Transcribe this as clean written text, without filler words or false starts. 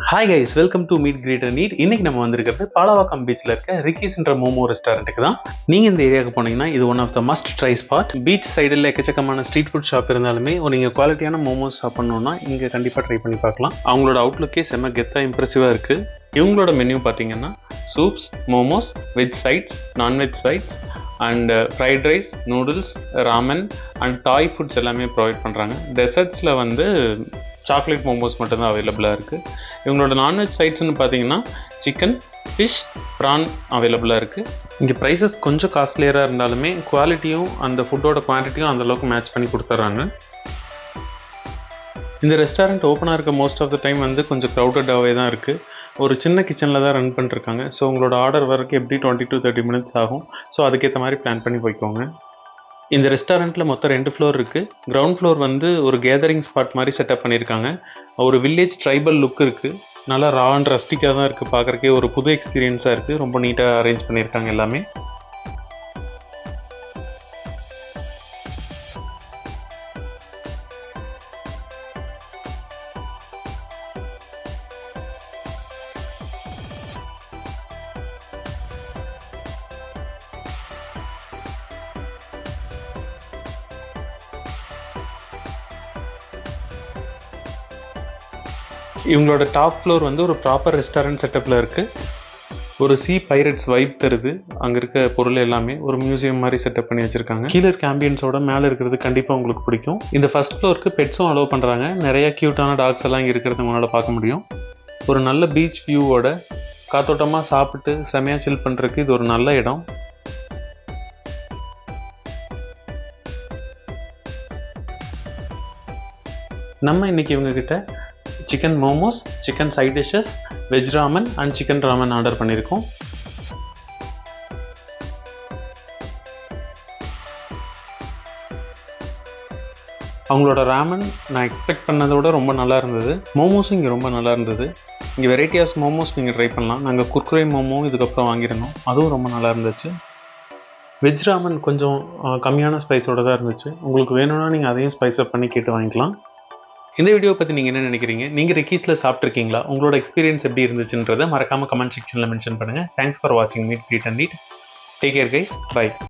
Hi guys, welcome to Meet Greet and Eat. இன்னைக்கு நம்ம வந்திருக்கிறது பாலவாக்கம் பீச்சில் இருக்க ரிக்கிஸ்ன்ற மோமோ ரெஸ்டாரண்ட்டுக்கு தான். நீங்கள் இந்த ஏரியாவுக்கு போனீங்கன்னா இது one of the must try spot. Beach சைடில் எக்கச்சக்கமான ஸ்ட்ரீட் ஃபுட் ஷாப் இருந்தாலுமே நீங்கள் குவாலிட்டியான மோமோஸ் சாப்பிட்ணுன்னா இங்கே கண்டிப்பாக ட்ரை பண்ணி பார்க்கலாம். அவங்களோட அவுட்லுக்கே செம்ம கெத்தாக இம்ப்ரெசிவாக இருக்குது. இவங்களோட மெனு பார்த்தீங்கன்னா soups, momos, veg sides, non veg sides and fried rice, noodles, ramen and Thai foods எல்லாமே ப்ரொவைட் பண்ணுறாங்க. டெசர்ட்ஸில் வந்து சாக்லேட் மோமோஸ் மட்டும்தான் அவைலபிளாக இருக்குது. இவங்களோட நான்வெஜ் சைட்ஸ்னு பார்த்தீங்கன்னா சிக்கன், ஃபிஷ், ப்ரான் அவைலபிளாக இருக்குது. இங்கே ப்ரைஸஸ் கொஞ்சம் காஸ்ட்லியராக இருந்தாலுமே குவாலிட்டியும் அந்த ஃபுட்டோட குவான்டிட்டியும் அந்தளவுக்கு மேட்ச் பண்ணி கொடுத்துட்றாங்க. இந்த ரெஸ்டாரண்ட் ஓப்பனாக இருக்க மோஸ்ட் ஆஃப் த டைம் வந்து கொஞ்சம் க்ரௌடடாகவே தான் இருக்குது. ஒரு சின்ன கிச்சனில் தான் ரன் பண்ணிருக்காங்க. ஸோ உங்களோட ஆர்டர் வரைக்கும் எப்படி 20 to 30 minutes ஆகும். ஸோ அதுக்கேற்ற மாதிரி பிளான் பண்ணி போய்க்கோங்க. இந்த ரெஸ்டாரண்ட்டில் மொத்தம் 2 ஃப்ளோர் இருக்குது. கிரவுண்ட் ஃப்ளோர் வந்து ஒரு கேதரிங் ஸ்பாட் மாதிரி செட்டப் பண்ணியிருக்காங்க. ஒரு வில்லேஜ் ட்ரைபல் லுக் இருக்குது. நல்லா ரா அண்ட் ரஸ்டிக்காக தான் இருக்குது. பார்க்குறக்கே ஒரு புது எக்ஸ்பீரியன்ஸாக இருக்குது. ரொம்ப நீட்டாக அரேஞ்ச் பண்ணியிருக்காங்க எல்லாமே. இவங்களோட டாப் ஃப்ளோர் வந்து ஒரு ப்ராப்பர் ரெஸ்டாரண்ட் செட்டப்பில் இருக்குது. ஒரு சி பைரட்ஸ் வைப் தருது. அங்கே இருக்க பொருள் எல்லாமே ஒரு மியூசியம் மாதிரி செட்டப் பண்ணி வச்சுருக்காங்க. கீழே இருக்க ஆம்பியன்ஸோட மேலே இருக்கிறது கண்டிப்பாக உங்களுக்கு பிடிக்கும். இந்த ஃபர்ஸ்ட் ஃப்ளோருக்கு பெட்ஸும் அலோவ் பண்ணுறாங்க. நிறைய க்யூட்டான டாக்ஸ் எல்லாம் இங்கே இருக்கிறது உங்களால் பார்க்க முடியும். ஒரு நல்ல பீச் வியூவோட காத்தோட்டமாக சாப்பிட்டு செமையாக சில் பண்ணுறதுக்கு இது ஒரு நல்ல இடம். நம்ம இன்றைக்கி இவங்கக்கிட்ட chicken momos, chicken side dishes, veg ramen and chicken ramen order பண்ணியிருக்கோம். அவங்களோட ராமன் நான் எக்ஸ்பெக்ட் பண்ணதோட ரொம்ப நல்லா இருந்தது. மோமோஸும் இங்கே ரொம்ப நல்லா இருந்தது. இங்கே வெரைட்டியாஸ் மோமோஸ் நீங்கள் ட்ரை பண்ணலாம். நாங்கள் குர்குரே மோமோ இதுக்கப்புறம் வாங்கியிருந்தோம். அதுவும் ரொம்ப நல்லா இருந்துச்சு. வெஜ் ராமன் கொஞ்சம் கம்மியான ஸ்பைஸோடு தான் இருந்துச்சு. உங்களுக்கு வேணும்னா நீங்கள் அதையும் ஸ்பைஸ் அப் பண்ணி கேட்டு வாங்கிக்கலாம். இந்த வீடியோ பற்றி நீங்கள் என்ன நினைக்கிறீங்க? நீங்கள் ரெக்கீஸில் சாப்பிட்ருக்கீங்களா? உங்களோட எக்ஸ்பீரியன்ஸ் எப்படி இருந்துச்சுன்றதை மறக்காமல் கமெண்ட் செக்ஷனில் மென்ஷன் பண்ணுங்கள். தேங்க்ஸ் ஃபார் வாட்சிங் Meet Greet and Eat. Take care guys. By.